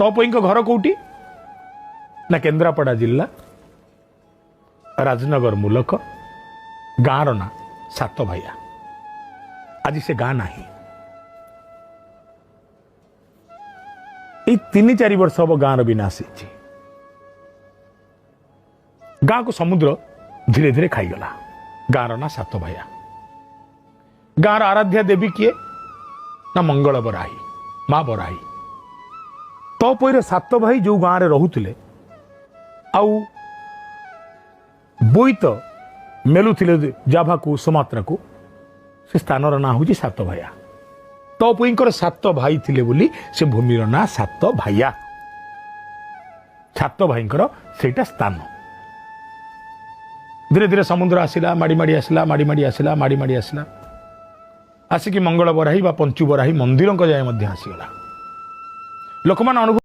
तपई घर कौटी ना केन्द्रापड़ा जिला राजनगर मुलक गाँव ना सात भाइया। आज से गाँ ना तीन चार वर्ष हम गाँव विनाश गाँ को समुद्र धीरे धीरे खाईगला। गाँव ना सात भाइया। गाँव आराध्या देवी किए ना मंगल बराही माँ बराही। तपईर सात भाई जो गाँव रोते आउ बोईत मेलुथिले जाभा को सुमात्रा को से स्थान ना हूँ सात भाइया। तपईंकर सात भाई थिले बोली से भूमिर ना सात भाइया। सात भाईंकर सेटा स्थान धीरे धीरे समुद्र आसला माड़ी माड़ी आसला माड़ी माड़ी आसला माड़ी माड़ी आसला आसिकी मंगल बराही बा पंचु बराही मंदिर जाए आसीगला। लोक मान अनुभव